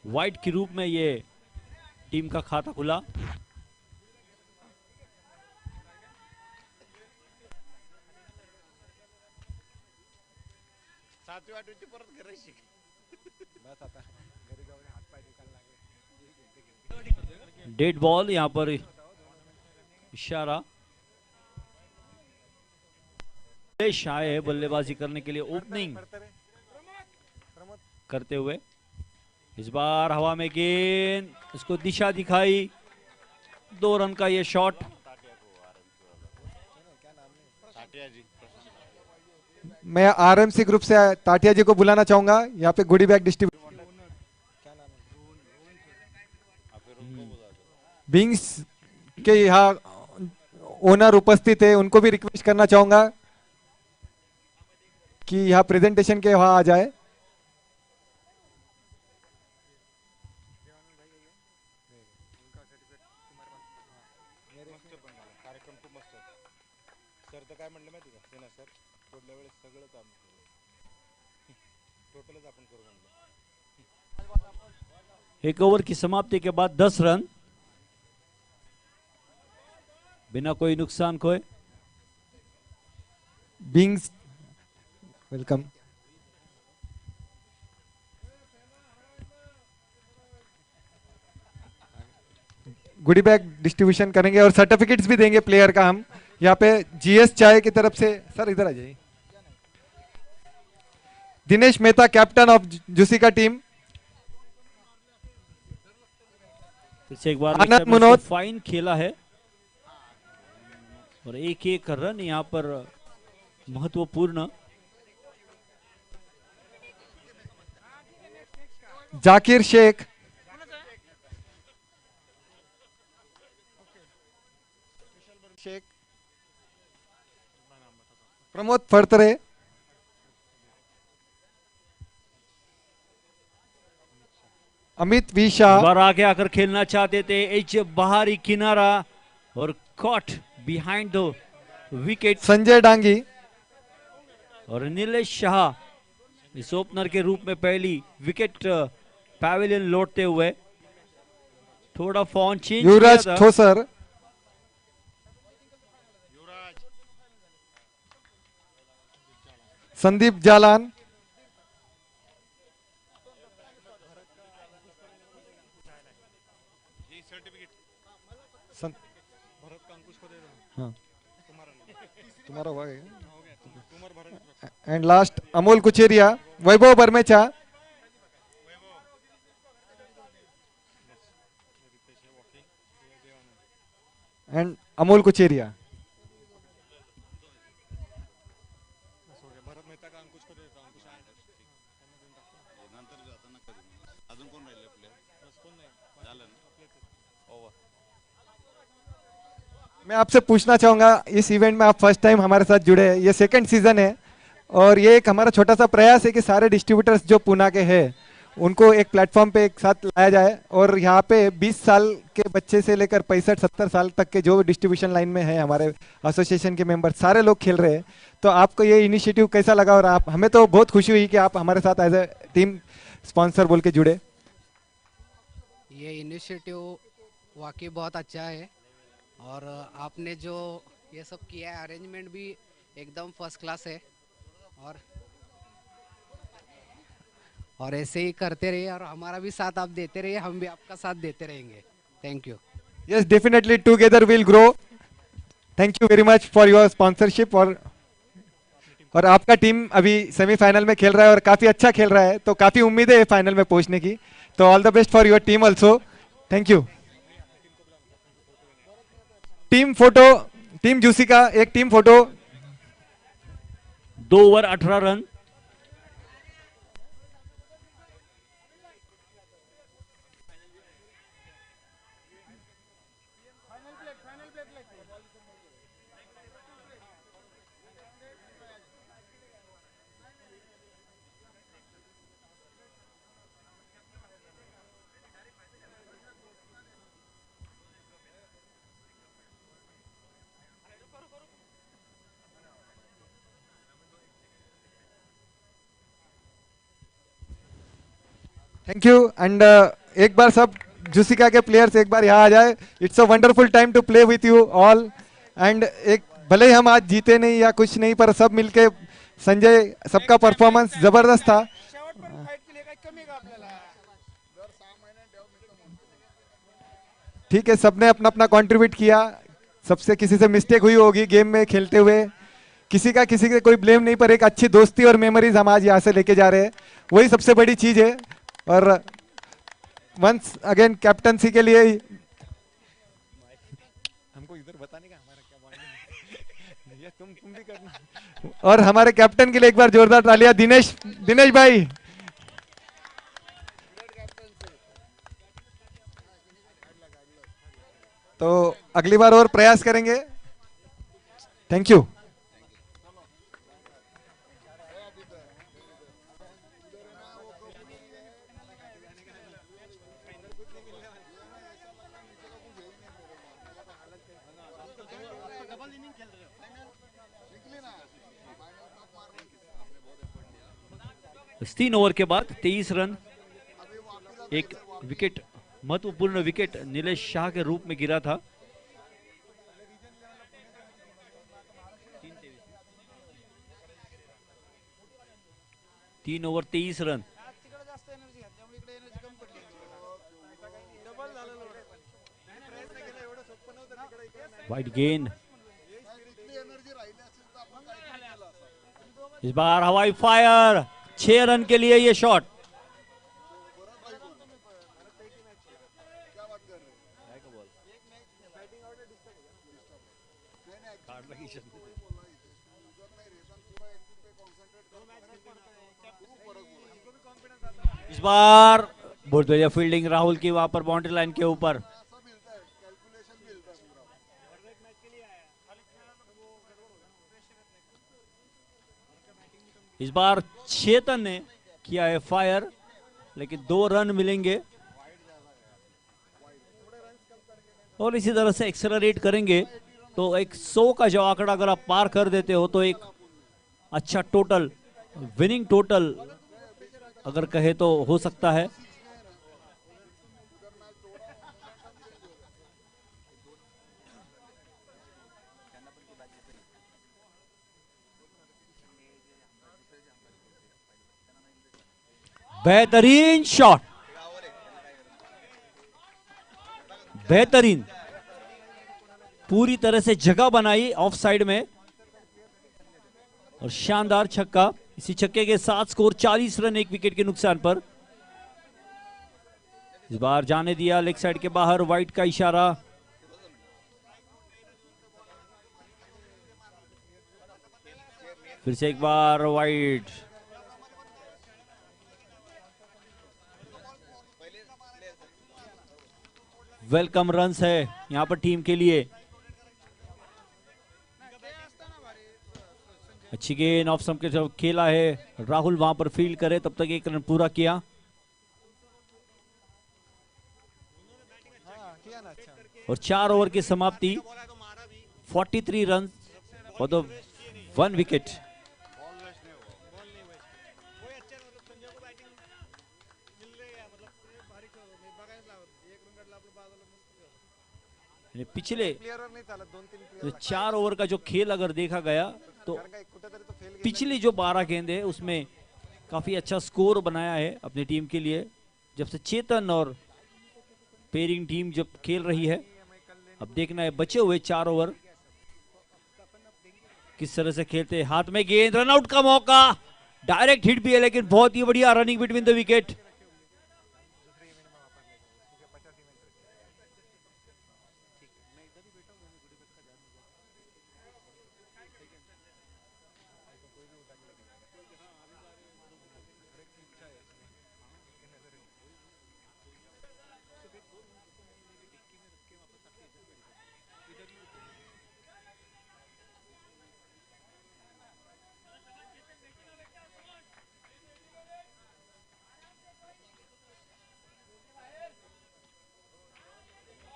White के रूप में ये टीम का खाता खुला। डेड बॉल, यहां पर इशारा। आए है बल्लेबाजी करने के लिए, ओपनिंग करते हुए। इस बार हवा में गेंद, उसको दिशा दिखाई, 2 रन का ये शॉट। मैं आरएमसी ग्रुप से ताटिया जी को बुलाना चाहूंगा यहाँ पे गुडी बैग डिस्ट्रीब्यूट। बिंग्स के यहाँ ओनर उपस्थित है, उनको भी रिक्वेस्ट करना चाहूंगा कि यहाँ प्रेजेंटेशन के वहां आ जाए। एक ओवर की समाप्ति के बाद 10 रन बिना कोई नुकसान खोए। बिंग्स वेलकम। गुडी बैग डिस्ट्रीब्यूशन करेंगे और सर्टिफिकेट्स भी देंगे प्लेयर का। हम यहाँ पे जीएस चाय की तरफ से, सर इधर आ जाइए। Dinesh Mehta captain of Jussi का टीम। फिर से एक बार आनंद मुनोद फाइन खेला है और एक रन यहां पर महत्वपूर्ण। जाकिर शेख, प्रमोद फड़तरे, अमित वी शाह। बार आगे आकर खेलना चाहते थे, एच बाहरी किनारा और caught behind the wicket. Sanjay Dangi और नीलेश शाह इस ओपनर के रूप में पहली विकेट पैवेलियन लौटते हुए। थोड़ा फॉर्म चेंज किया युवराज था। ठोसर, संदीप जालान, हाँ तुम्हारा हुआ है। And last Amol Kucheriya, Vaibhav Bermecha and Amol Kucheriya. मैं आपसे पूछना चाहूंगा, इस इवेंट में आप फर्स्ट टाइम हमारे साथ जुड़े हैं, ये सेकंड सीजन है और ये एक हमारा छोटा सा प्रयास है कि सारे डिस्ट्रीब्यूटर्स जो पुणे के हैं उनको एक प्लेटफॉर्म पे एक साथ लाया जाए। और यहाँ पे 20 साल के बच्चे से लेकर 65-70 साल तक के जो डिस्ट्रीब्यूशन लाइन में है हमारे एसोसिएशन के मेंबर, सारे लोग खेल रहे हैं। तो आपको ये इनिशिएटिव कैसा लगा? और आप, हमें तो बहुत खुशी हुई कि आप हमारे साथ एज ए टीम स्पॉन्सर बोल के जुड़े। ये इनिशिएटिव वाकई बहुत अच्छा है और आपने जो ये सब किया है, अरेंजमेंट भी एकदम फर्स्ट क्लास है। और ऐसे ही करते रहिए और हमारा भी साथ आप देते रहिए, हम भी आपका साथ देते रहेंगे। Thank you. Yes, definitely together will grow. Thank you very much for your sponsorship. और आपका टीम अभी सेमीफाइनल में खेल रहा है और काफी अच्छा खेल रहा है, तो काफी उम्मीद है फाइनल में पहुंचने की। तो all the best for your team also. Thank you. Team photo, team juicy का एक team photo. 2 over 18 run. Thank you and एक बार सब जुसिका के प्लेयर्स एक बार यहाँ आ जाए. It's a wonderful time to play with you all and एक भले ही हम आज जीते नहीं या कुछ नहीं पर सब मिलके संजय सबका परफॉर्मेंस जबरदस्त था. ठीक है, सबने अपना अपना कंट्रीब्यूट किया. सबसे किसी से मिस्टेक हुई होगी गेम में खेलते हुए, किसी के कोई ब्लेम नहीं, पर एक अच्छी दोस्ती और मेमोरीज हम आज यहाँ से लेके जा रहे हैं, वही सबसे बड़ी चीज है. और वंस अगेन कैप्टनसी के लिए हमको इधर बताने का हमारा क्या बॉन्डिंग है, तुम भी करना. और हमारे कैप्टन के लिए एक बार जोरदार तालियां. दिनेश भाई. तो अगली बार और प्रयास करेंगे. Thank you. इस 3 ओवर के बाद 23 रन. एक विकेट, महत्वपूर्ण विकेट नीलेश शाह के रूप में गिरा था. तीन ओवर 23 रन. वाइड गेंद. इस बार हवाई फायर. 6 रन के लिए ये शॉट. इस बार बहुत बढ़िया फील्डिंग राहुल की वहां पर बाउंड्री लाइन के ऊपर. इस बार चेतन ने किया है फायर, लेकिन 2 रन मिलेंगे और इसी तरह से एक्सेलरेट करेंगे तो एक 100 का जो आंकड़ा अगर आप पार कर देते हो तो एक अच्छा टोटल, विनिंग टोटल अगर कहे तो हो सकता है. बेहतरीन शॉट, बेहतरीन, पूरी तरह से जगह बनाई ऑफ साइड में और शानदार छक्का. इसी छक्के के साथ स्कोर 40 रन, 1 विकेट के नुकसान पर. इस बार जाने दिया लेग साइड के बाहर, वाइड का इशारा. फिर से एक बार वाइड. वेलकम रन्स है यहां पर टीम के लिए. अच्छी गेंद ऑफ स्टंप के जब खेला है, राहुल वहां पर फील्ड करे तब तक 1 रन पूरा किया. और 4 ओवर की समाप्ति, 43 रन फॉर द 1 विकेट. पिछले 4 ओवर का जो खेल अगर देखा गया तो पिछली जो 12 गेंद है उसमें काफी अच्छा स्कोर बनाया है अपनी टीम के लिए, जब से चेतन और पेयरिंग टीम जब खेल रही है. अब देखना है बचे हुए 4 ओवर किस तरह से खेलते हैं. हाथ में गेंद, रनआउट का मौका, डायरेक्ट हिट भी है लेकिन बहुत ही बढ़िया रनिंग बिटवीन द विकेट.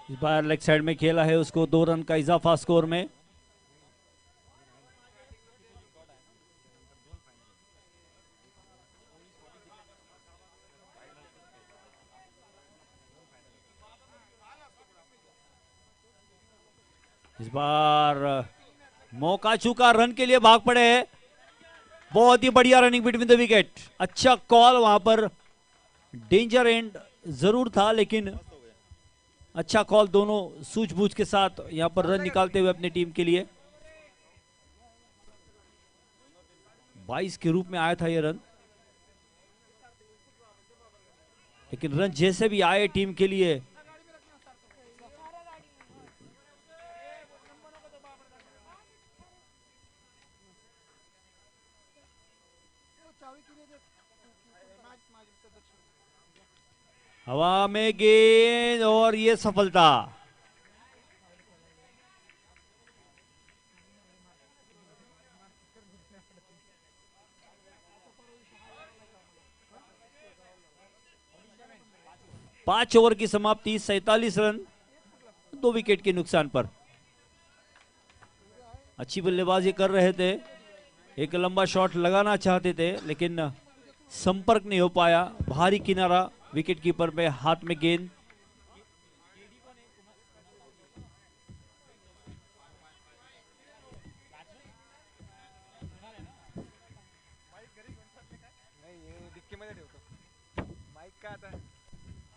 इस बार लेग साइड में खेला है, उसको 2 रन का इजाफा स्कोर में. इस बार मौका चूका, रन के लिए भाग पड़े हैं। बहुत ही बढ़िया रनिंग बिटवीन द विकेट, अच्छा कॉल, वहां पर डेंजर एंड जरूर था लेकिन अच्छा कॉल, दोनों सूझबूझ के साथ यहां पर रन निकालते हुए अपनी टीम के लिए। 22 के रूप में आया था ये रन, लेकिन रन जैसे भी आए टीम के लिए हवा में गेंद और ये सफलता। पांच ओवर की समाप्ति, 47 रन 2 विकेट के नुकसान पर। अच्छी बल्लेबाजी कर रहे थे, एक लंबा शॉट लगाना चाहते थे लेकिन संपर्क नहीं हो पाया। भारी किनारा, विकेट कीपर में हाथ में गेंद।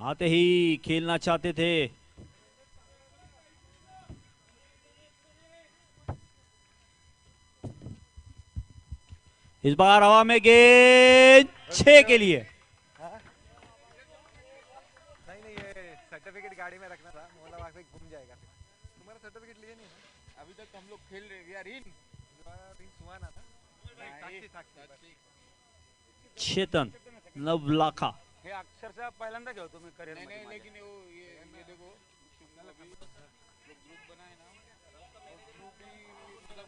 आते ही खेलना चाहते थे, इस बार हवा में गेंद 6 के लिए। नहीं, ये सर्टिफिकेट गाड़ी में रखना था, मोला वहां पे घूम जाएगा। तुम्हारा सर्टिफिकेट लिए नहीं है अभी तक? हम लोग खेल रहे हैं यार। इन सुहाना था, चेतन नवलाखा। हे अक्षरशः पहिल्यांदा घेतो मी करियर मध्ये। नाही लेकिन ये देखो अभी जो ग्रुप बनाए ना, वो ग्रुप ही मतलब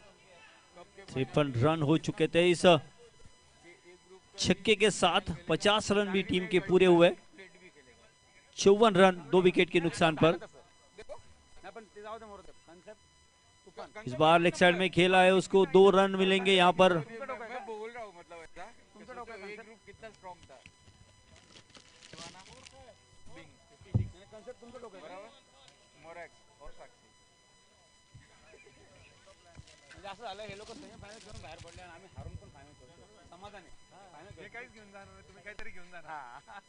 53 रन हो चुके थे इस छक्के के साथ। 50 रन भी टीम के पूरे हुए। 54 रन 2 विकेट के नुकसान पर। इस बार लेग साइड में खेला है, उसको 2 रन मिलेंगे यहाँ पर। मैं बोल रहा हूँ मतलब ऐसा ये ग्रुप कितना स्ट्रांग था। बराबर मोरॅक्स और साक्षी म्हणजे असं झालं, हे लोक सेमीफायनल घेऊन बाहेर पडले आणि आम्ही हारून पण फायनल खेळतो। समाधान आहे, हे काहीच घेऊन जाणार नाही, तुम्ही काहीतरी घेऊन जाणार।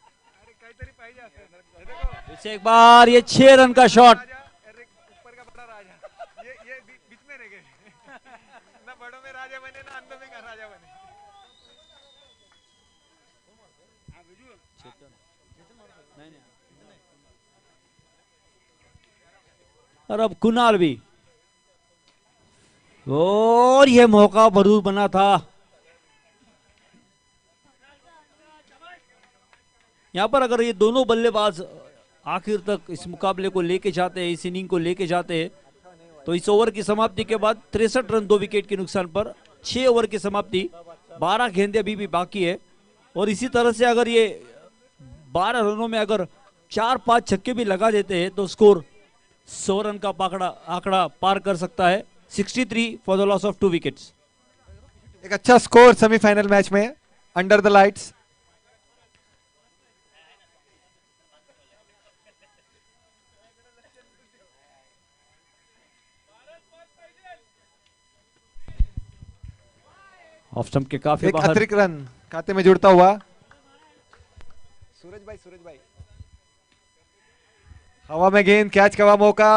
अरे काहीतरी पाहिजे असेल। इसे एक बार ये 6 रन का शॉट। अरे ऊपर का बड़ा राजा, ये बीच में रह गए। ना बड़ों में राजा बने ना अंधों में राजा बने। और अब कुणाल भी, और यह मौका जरूर बना था। यहां पर अगर ये दोनों बल्लेबाज आखिर तक इस मुकाबले को लेके जाते हैं, इस इनिंग को लेके जाते हैं, तो इस ओवर की समाप्ति के बाद 63 रन 2 विकेट के नुकसान पर 6 ओवर की समाप्ति। 12 गेंदें अभी भी बाकी है और इसी तरह से अगर ये 12 रनों में अगर 4-5 छक्के भी लगा देते हैं तो स्कोर 100 रन का आंकड़ा पार कर सकता है। 63 for the loss of 2 wickets. एक अच्छा स्कोर सेमीफाइनल मैच में under the lights. Off stump के काफी एक बाहर। अतिरिक्त रन खाते में जुड़ता हुआ। सूरज भाई हवा में गेंद, कैच का मौका,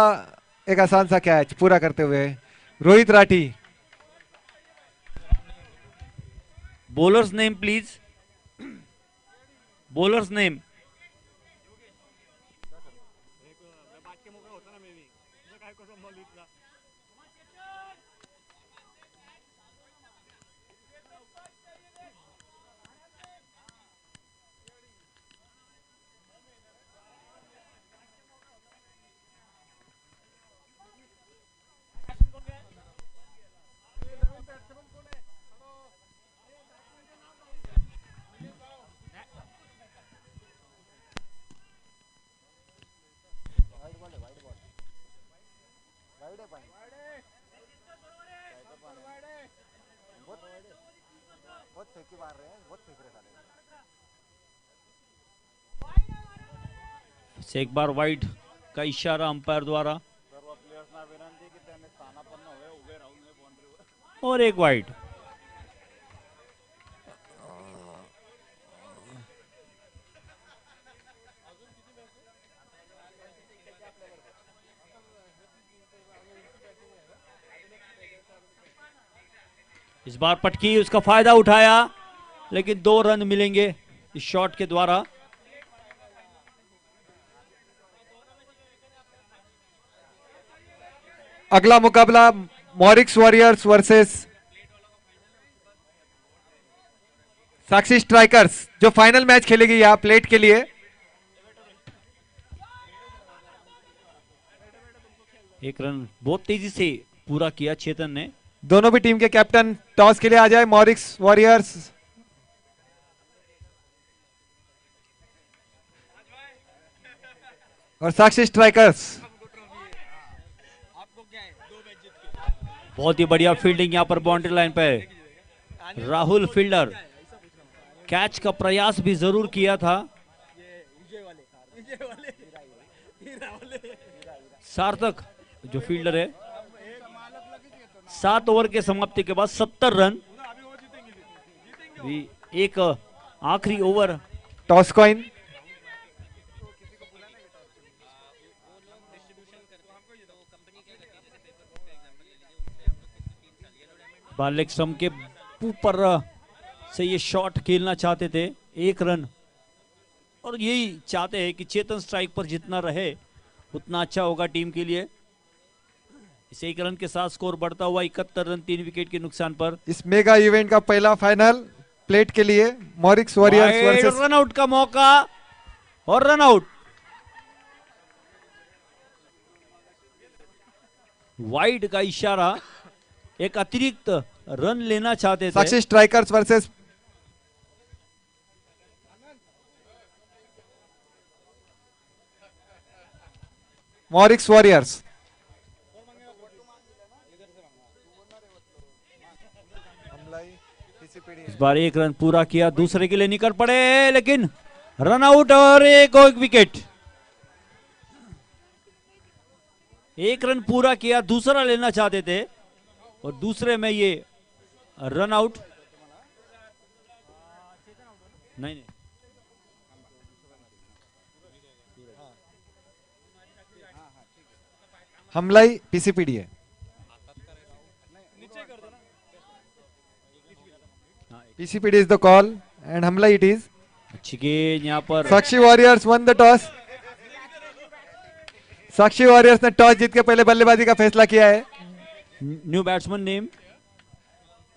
एक आसान सा कैच पूरा करते हुए Rohit Rathi. Bowlers name please, bowlers name. से एक बार वाइड का इशारा अंपायर द्वारा। सर्व प्लेयर्सना विनंती की त्यांनी और एक वाइड। इस बार पटकी, उसका फायदा उठाया, लेकिन 2 रन मिलेंगे इस शॉट के द्वारा। अगला मुकाबला मॉरिक्स वॉरियर्स वर्सेस साक्षी स्ट्राइकर्स, जो फाइनल मैच खेलेगी यहाँ प्लेट के लिए। एक रन बहुत तेजी से पूरा किया चेतन ने। दोनों भी टीम के कैप्टन टॉस के लिए आ जाए। मॉरिक्स वॉरियर्स और साक्षी स्ट्राइकर्स। बहुत ही बढ़िया फील्डिंग यहाँ पर बाउंड्री लाइन पर। राहुल फील्डर कैच का प्रयास भी जरूर किया था। सार्थक जो फील्डर है, 7 ओवर के समाप्ति के बाद 70 रन। एक आखिरी ओवर। Toss coin. बालेक स्टंप के ऊपर से ये शॉट खेलना चाहते थे। 1 रन, और यही चाहते हैं कि चेतन स्ट्राइक पर जितना रहे उतना अच्छा होगा टीम के लिए। इस 1 रन के साथ स्कोर बढ़ता हुआ 71 रन 3 विकेट के नुकसान पर। इस मेगा इवेंट का पहला फाइनल प्लेट के लिए मॉरिक्स वॉरियर्स वर्सेस। रन आउट का मौका और रन आउट। वाइड का इशारा, एक अतिरिक्त रन लेना चाहते थे। साक्षी स्ट्राइकर्स वर्सेस मॉरिक्स वॉरियर्स। इस बार 1 रन पूरा किया, दूसरे के लिए निकल पड़े, लेकिन रन आउट और एक विकेट। 1 रन पूरा किया, दूसरा लेना चाहते थे और दूसरे में ये रन आउट। नहीं, हमलाई PCPDA. PCPD is the call and हमलाई इट इज। अच्छी गेंद यहाँ पर। Sakshi warriors won the toss. Sakshi warriors ने टॉस जीत के पहले बल्लेबाजी का फैसला किया है। New batsman name.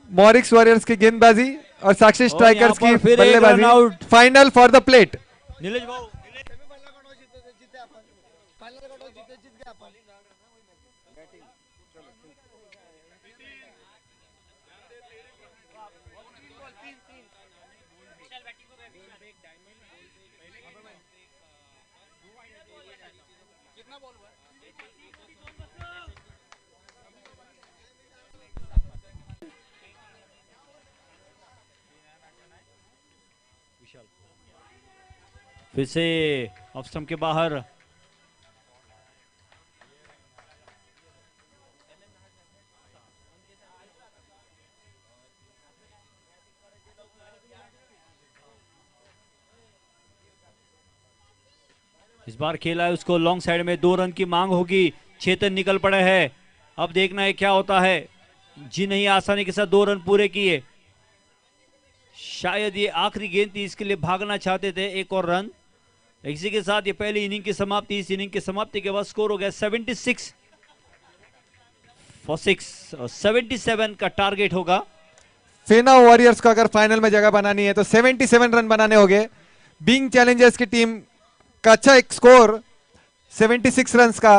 मॉरिक्स वॉरियर्स की गेंदबाजी और साक्षी स्ट्राइकर्स की फिर एक रन बल्लेबाजी। Out. Final for the plate. Nilesh भाऊ, फिर से ऑफ स्टंप के बाहर। इस बार खेला है उसको लॉन्ग साइड में, 2 रन की मांग होगी। चेतन निकल पड़े हैं, अब देखना है क्या होता है। जी नहीं, आसानी के साथ 2 रन पूरे किए। शायद ये आखिरी गेंद थी, इसके लिए भागना चाहते थे। 1 और रन। इसी के साथ ये पहली इनिंग की समाप्ति। इस इनिंग की समाप्ति के बाद स्कोर हो गया 76 फॉर 6 और 77 का टारगेट होगा। सेना वॉरियर्स को अगर फाइनल में जगह बनानी है तो 77 रन बनाने होंगे। बीइंग चैलेंजर्स की टीम का अच्छा एक स्कोर 76 रन का।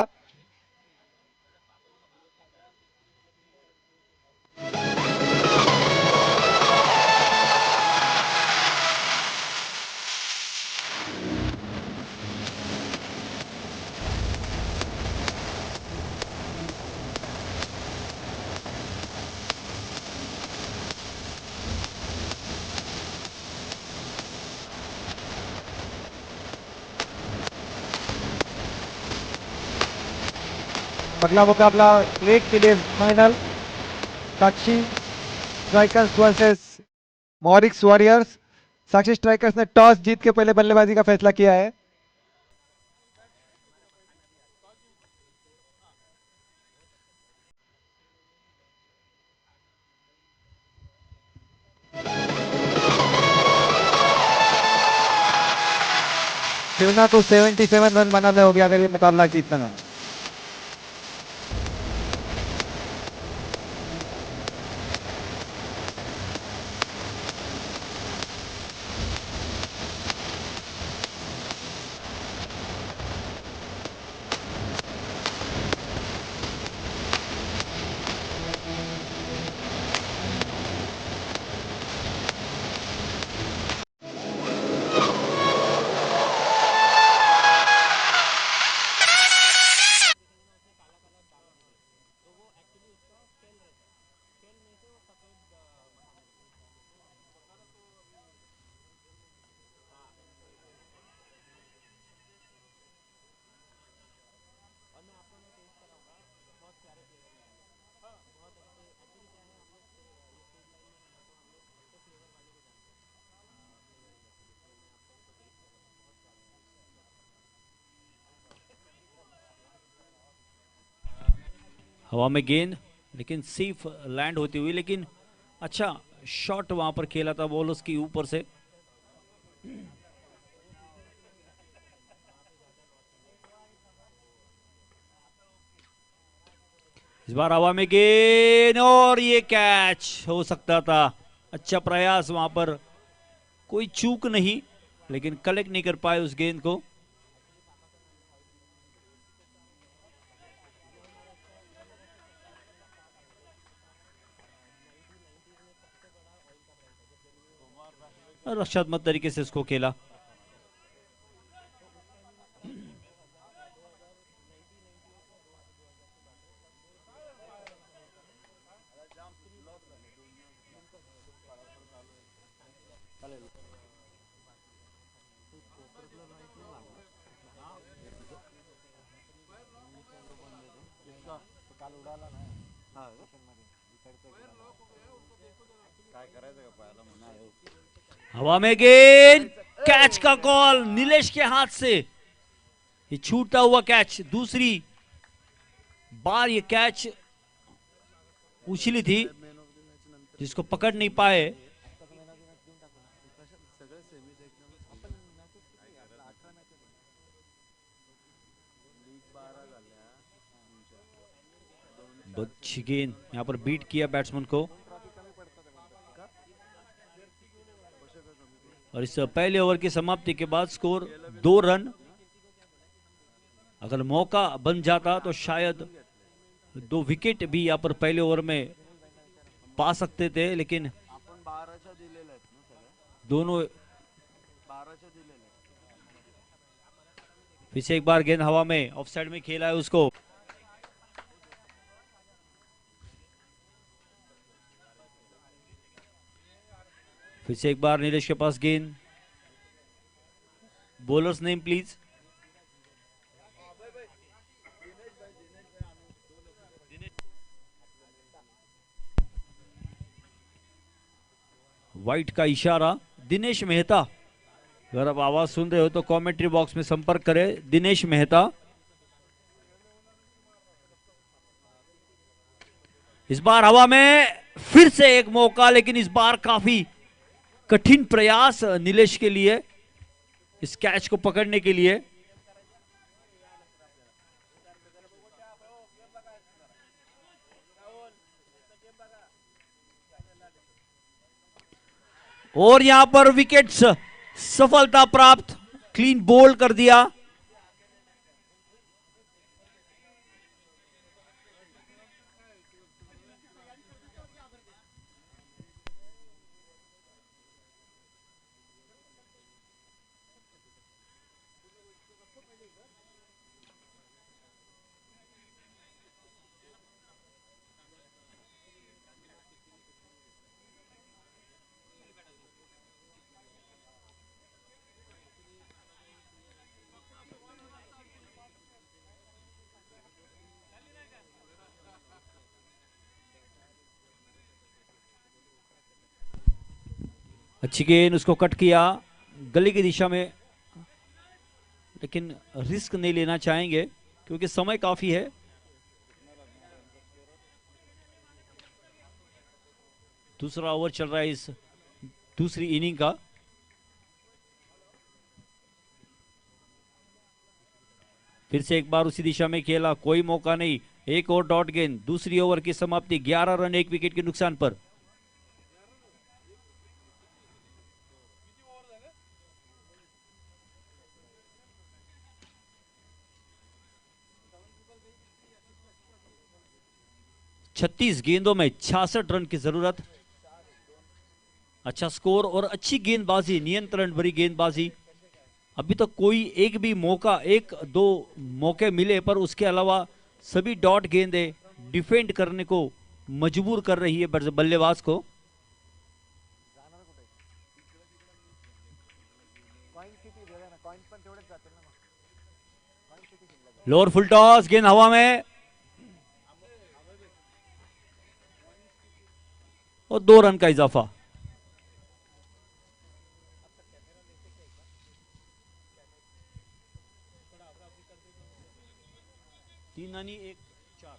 अगला मुकाबला प्लेट के लिए फाइनल साक्षी स्ट्राइकर्स वर्सेस मॉरिक्स वॉरियर्स। साक्षी स्ट्राइकर्स ने टॉस जीत के पहले बल्लेबाजी का फैसला किया है। शिवना को 77 रन बनाने हो गया अगर ये मुकाबला जीतना। हवा में गेंद लेकिन सेफ लैंड होती हुई, लेकिन अच्छा शॉट वहां पर खेला था बॉल उसकी ऊपर से। इस बार हवा में गेंद और ये कैच हो सकता था। अच्छा प्रयास वहां पर, कोई चूक नहीं, लेकिन कलेक्ट नहीं कर पाए उस गेंद को। रक्षात्मक तरीके से इसको खेला। हवा में गेंद, कैच का कॉल नीलेश के हाथ से। ये छूटता हुआ कैच, दूसरी बार ये कैच उछली थी जिसको पकड़ नहीं पाए। अच्छी गेंद यहां पर बीट किया बैट्समैन को। और इस पहले ओवर की समाप्ति के बाद स्कोर 2 रन। अगर मौका बन जाता तो शायद 2 विकेट भी यहाँ पर पहले ओवर में पा सकते थे, लेकिन दोनों। फिर से एक बार गेंद हवा में ऑफ साइड में खेला है उसको। फिर से एक बार नीलेश के पास गेंद। Bowlers name please. वाइट का इशारा, दिनेश मेहता। अगर आप आवाज सुन रहे हो तो कमेंट्री बॉक्स में संपर्क करें, दिनेश मेहता। इस बार हवा में फिर से एक मौका, लेकिन इस बार काफी कठिन प्रयास नीलेश के लिए इस कैच को पकड़ने के लिए। और यहां पर विकेट्स सफलता प्राप्त, क्लीन बोल्ड कर दिया। अच्छी गेंद, उसको कट किया गली की दिशा में, लेकिन रिस्क नहीं लेना चाहेंगे क्योंकि समय काफी है। दूसरा ओवर चल रहा है इस दूसरी इनिंग का। फिर से एक बार उसी दिशा में खेला, कोई मौका नहीं, एक और डॉट गेंद। दूसरी ओवर की समाप्ति, 11 रन 1 विकेट के नुकसान पर। छत्तीस गेंदों में 66 रन की जरूरत। अच्छा स्कोर और अच्छी गेंदबाजी, नियंत्रण भरी गेंदबाजी। अभी तक कोई एक भी मौका, एक दो मौके मिले पर उसके अलावा सभी डॉट गेंदें डिफेंड करने को मजबूर कर रही है बल्लेबाज को। लोअर फुल टॉस, गेंद हवा में और 2 रन का इजाफा। तीन रन 1 4।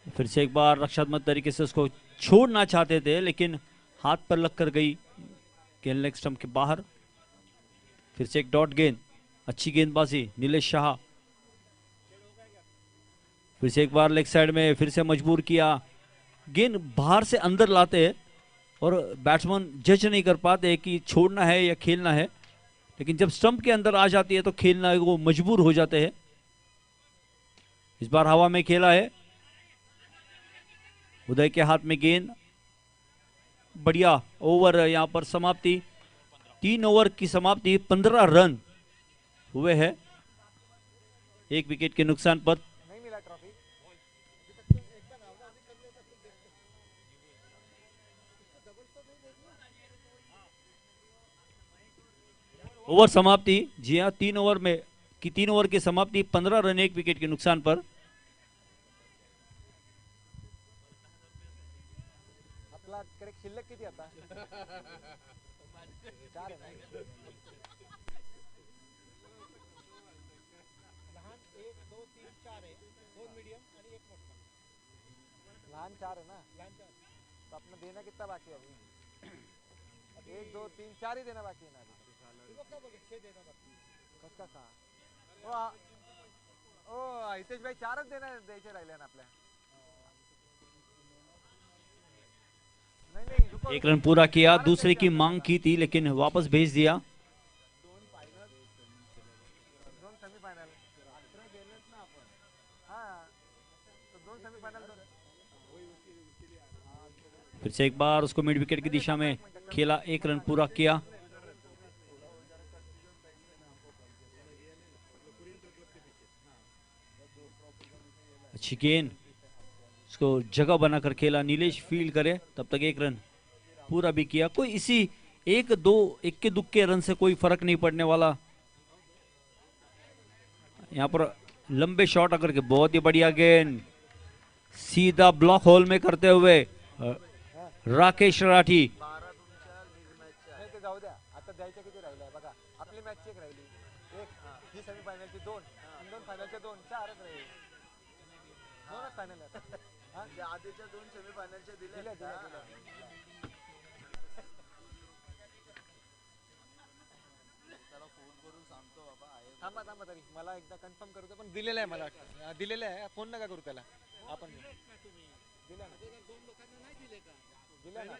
फिर से एक बार रक्षात्मक तरीके से उसको छोड़ना चाहते थे, लेकिन हाथ पर लग कर गई गेंद लेग स्टंप के बाहर। फिर से एक डॉट गेंद, अच्छी गेंदबाजी नीलेश शाह। फिर से एक बार लेग साइड में, फिर से मजबूर किया। गेंद बाहर से अंदर लाते हैं और बैट्समैन जज नहीं कर पाते कि छोड़ना है या खेलना है, लेकिन जब स्टंप के अंदर आ जाती है तो खेलना वो मजबूर हो जाते हैं। इस बार हवा में खेला है, उदय के हाथ में गेंद। बढ़िया ओवर यहां पर समाप्ति, 3 ओवर की समाप्ति, 15 रन हुए हैं 1 विकेट के नुकसान पर। ओवर समाप्ति, जी हां, 3 ओवर में की 3 ओवर की समाप्ति, 15 रन 1 विकेट के नुकसान पर। शिल्लक किती आता? 4 आहे ना? लहान 1 2 3 4 आहे, 2 मीडियम आणि 1 मोठा। लहान 4 है ना? लहान 4 तो अपना देना कितना बाकी है अभी? 1 2 3 4 ही देना बाकी है ना अभी। तो क्या बोले 6 देना बाकी है कसं का? ओ हितेश भाई 4च देना द्यायचे राहिले ना आपल्या। एक रन पूरा किया, दूसरे की मांग की थी लेकिन वापस भेज दिया। फिर से एक बार उसको मिड विकेट की दिशा में खेला, 1 रन पूरा किया। अच्छी गेंद, उसको जगह बनाकर खेला, नीलेश फील्ड करे तब तक 1 रन पूरा भी किया। कोई इसी 1 2 इक्के दुक्के रन से कोई फर्क नहीं पड़ने वाला। यहां पर लंबे शॉट अगर के, बहुत ही बढ़िया गेंद सीधा ब्लॉक होल में करते हुए राकेश राठी। जाऊ द्या, आता द्यायचं किती राहिलंय बघा, आपली मॅच एक राहिली, ही सेमीफायनलची 2 फायनलच्या 2 4च राहिले, 2च फायनल आहेत। आधीच्या 2 सेमीफायनलच्या दिल्या। थांबा तरी मला एकदा कन्फर्म करू दे, पण दिलेलं आहे, मला दिलेलं आहे, फोन नका करू त्याला, आपण दिला ना, 2 लोकांना नाही दिले का? दिला ना,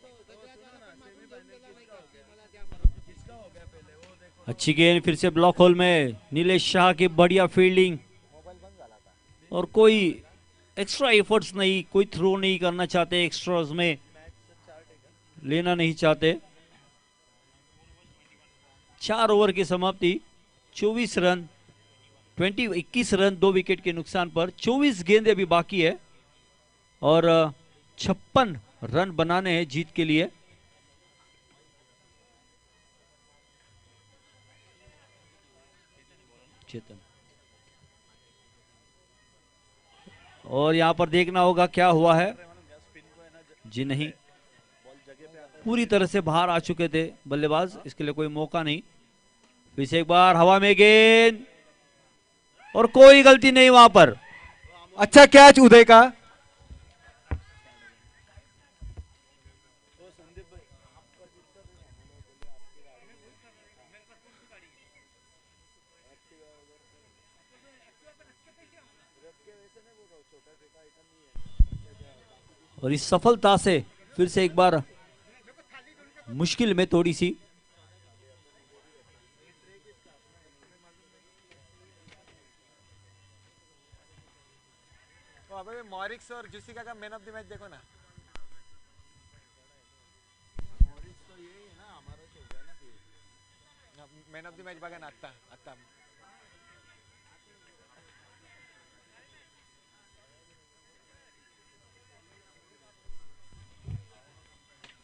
अच्छी गेंद फिर से ब्लॉक होल में, नीलेश शाह की बढ़िया फील्डिंग, और कोई एक्स्ट्रा एफर्ट्स नहीं, कोई थ्रो नहीं करना चाहते, एक्स्ट्रास में लेना नहीं चाहते। 4 ओवर की समाप्ति, 24 रन 21 रन 2 विकेट के नुकसान पर। 24 गेंदें अभी बाकी है और 56 रन बनाने हैं जीत के लिए। चेतन, और यहां पर देखना होगा क्या हुआ है। जी नहीं, पूरी तरह से बाहर आ चुके थे बल्लेबाज, इसके लिए कोई मौका नहीं। फिर से एक बार हवा में गेंद, और कोई गलती नहीं वहां पर। अच्छा कैच उदय का। और इस सफलता से फिर से एक बार मुश्किल में थोड़ी सी। तो अभी मॉरिक्स और जुसिका का मैन ऑफ द मैच देखो ना। मैन ऑफ द मैच बघा ना आता आता।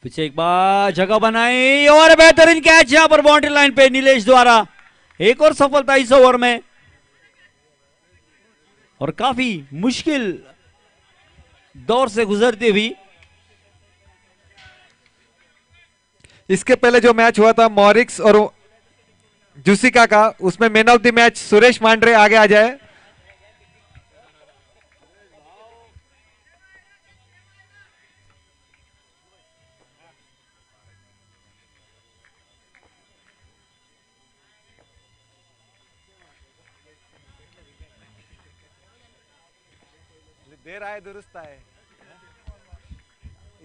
पीछे एक बार जगह बनाई और बेहतरीन कैच यहां पर बाउंड्री लाइन पे नीलेश द्वारा। एक और सफलता इस ओवर में, और काफी मुश्किल दौर से गुजरती हुई। इसके पहले जो मैच हुआ था मॉरिक्स और जुसिका का, उसमें man of the match Suresh Mandre आगे आ जाए। देर आए दुरुस्त आए।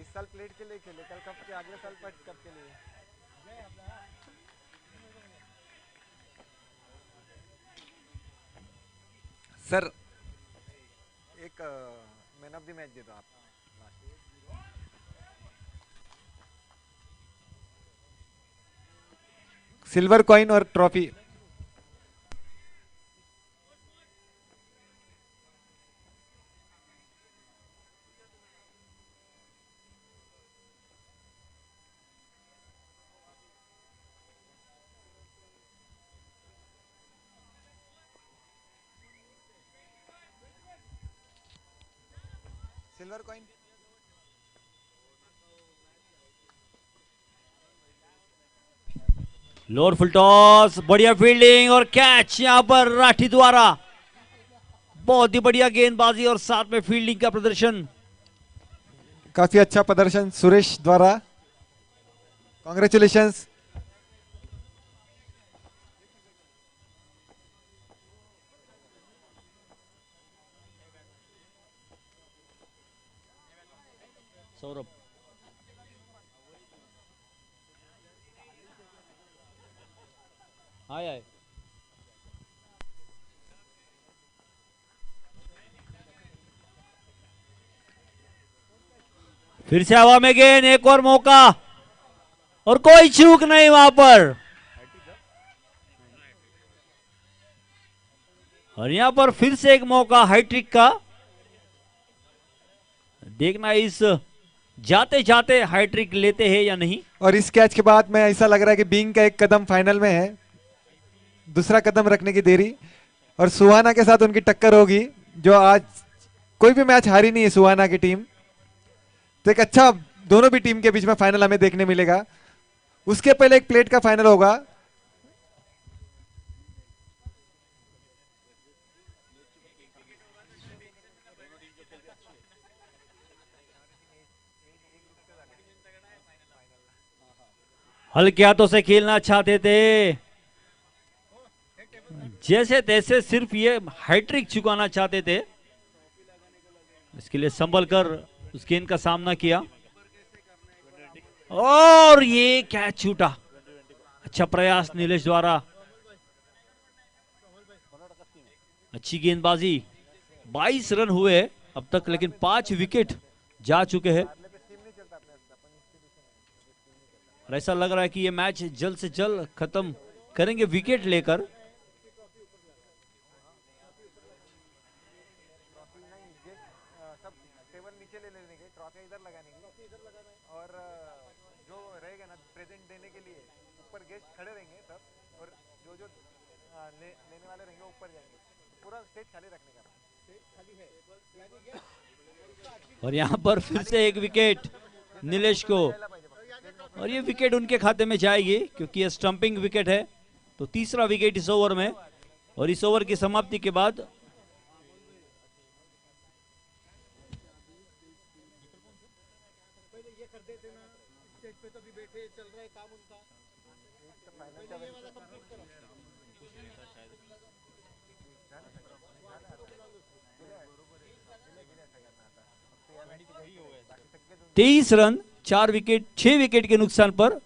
इस साल प्लेट के लिए खेले, कल कप के अगले साल कप के लिए। सर एक मैन ऑफ द मैच दे दो आप। सिल्वर कॉइन और trophy. Silver coin. Lower full toss, बढ़िया फील्डिंग और कैच यहां पर राठी द्वारा। बहुत ही बढ़िया गेंदबाजी और साथ में फील्डिंग का प्रदर्शन। काफी अच्छा प्रदर्शन सुरेश द्वारा, कांग्रेचुलेशंस। सौरभ, आए आए। फिर से हवा में गेंद, एक और मौका, और कोई चूक नहीं वहां पर। और यहां पर फिर से एक मौका हाईट्रिक का। देखना इस जाते जाते हाईट्रिक लेते हैं या नहीं। और इस कैच के बाद में ऐसा लग रहा है कि बीइंग का एक कदम फाइनल में है, दूसरा कदम रखने की देरी, और सुहाना के साथ उनकी टक्कर होगी, जो आज कोई भी मैच हारी नहीं है सुहाना की टीम। तो एक अच्छा दोनों भी टीम के बीच में फाइनल हमें देखने मिलेगा। उसके पहले एक प्लेट का फाइनल होगा। हल्के हाथों से खेलना चाहते थे, जैसे तैसे सिर्फ ये हैट्रिक चुकाना चाहते थे। इसके लिए संभल कर उस गेंद का सामना किया, और ये कैच छूटा। अच्छा प्रयास नीलेश द्वारा, अच्छी गेंदबाजी। 22 रन हुए अब तक, लेकिन 5 विकेट जा चुके हैं और ऐसा लग रहा है कि ये मैच जल्द से जल्द खत्म करेंगे विकेट लेकर। सब टेबल नीचे ले लेने के, ट्रॉफी इधर लगाने की, और जो रहेगा ना प्रेजेंट देने के लिए ऊपर गेस्ट खड़े रहेंगे सब, और जो जो लेने वाले रहेंगे ऊपर जाएंगे, पूरा स्टेज खाली रखने का। और यहाँ पर फिर से एक विकेट नीलेश को, और ये विकेट उनके खाते में जाएगी क्योंकि ये स्टंपिंग विकेट है। तो तीसरा विकेट इस ओवर में, और इस ओवर की समाप्ति के बाद तेईस रन 4 विकेट 6 विकेट के नुकसान पर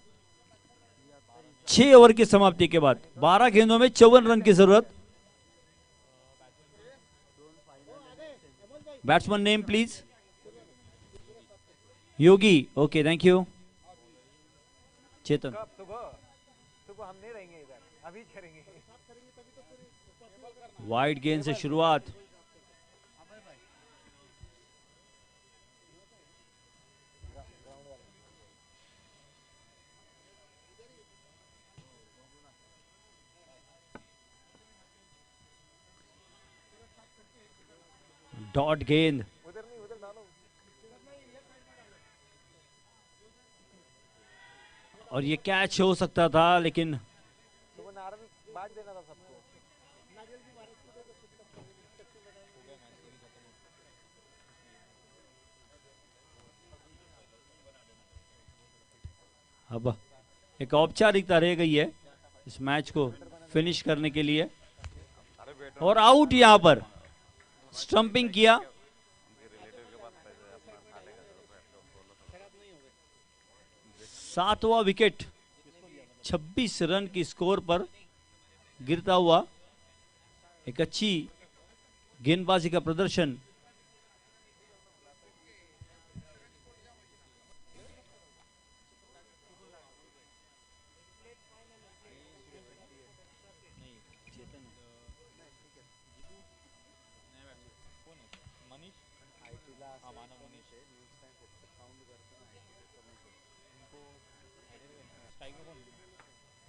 6 ओवर की समाप्ति के बाद 12 गेंदों में 54 रन की जरूरत। Batsman name please. Yogi, okay thank you. Chetan, सुबह हम नहीं रहेंगे इधर, अभी करेंगे। वाइड गेंद से शुरुआत, डॉट गेंद, उधर नहीं, उधर डालो। और ये कैच हो सकता था, लेकिन सुबह नारियल बांट देना था सबको। अब एक औपचारिकता रह गई है इस मैच को फिनिश करने के लिए। और आउट, यहां पर स्टंपिंग किया। सातवां विकेट 26 रन की स्कोर पर गिरता हुआ, एक अच्छी गेंदबाजी का प्रदर्शन।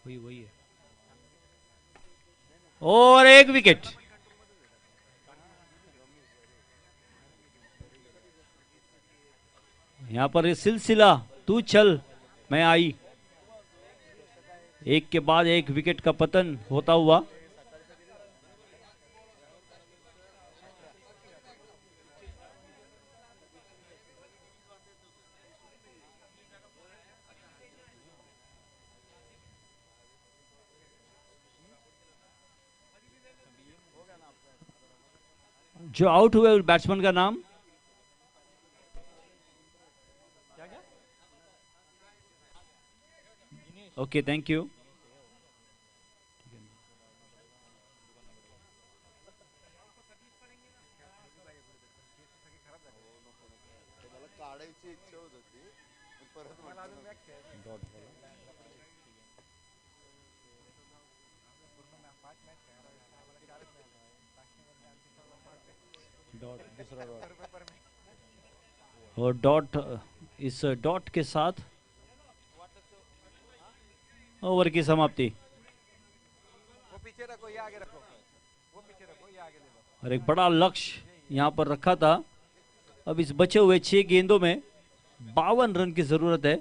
वही है, और एक विकेट। यहां पर ये सिलसिला तू चल मैं आई, एक के बाद एक विकेट का पतन होता हुआ। जो आउट हुए बैट्समैन का नाम, ओके थैंक यू। काढायची इच्छा होत होती, परत और डॉट, इस डॉट के साथ ओवर की समाप्ति। वो पीछे रखो, ये आगे रखो, वो पीछे रखो, ये आगे ले लो। और एक बड़ा लक्ष्य यहां पर रखा था। अब इस बचे हुए 6 गेंदों में 52 रन की जरूरत है।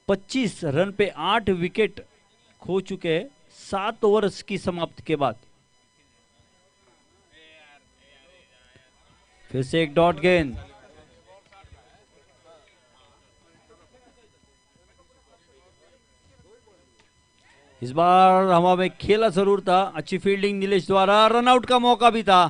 25 रन पे 8 विकेट खो चुके हैं 7 ओवर्स की समाप्ति के बाद। फिर से एक डॉट गेंद, इस बार हवा में खेला जरूर था। अच्छी फील्डिंग नीलेश द्वारा, रनआउट का मौका भी था।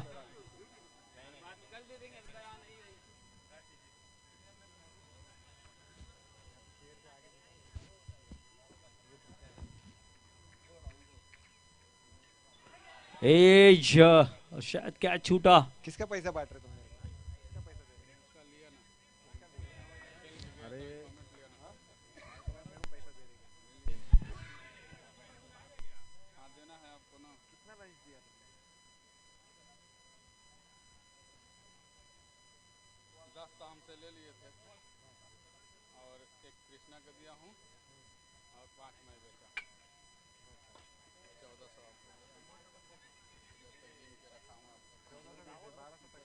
एज शायद कैच छूटा। किसका पैसा बांट रहे तुम मेरे को? हाँ देना है आपको ना। कितना राइस दिया तुमने? 10 तो हमसे ले लिए थे और एक कृष्णा को दिया हूँ और 5 मैं बेचा। 1400 आपको जब तक गिन के रखा हूँ आपको। 1200 तक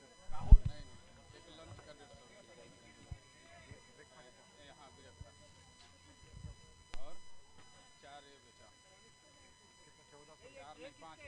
नहीं, एक लंच का 150 यहाँ ब्रेकफास्ट और 4 ये बेचा। 4 नहीं 5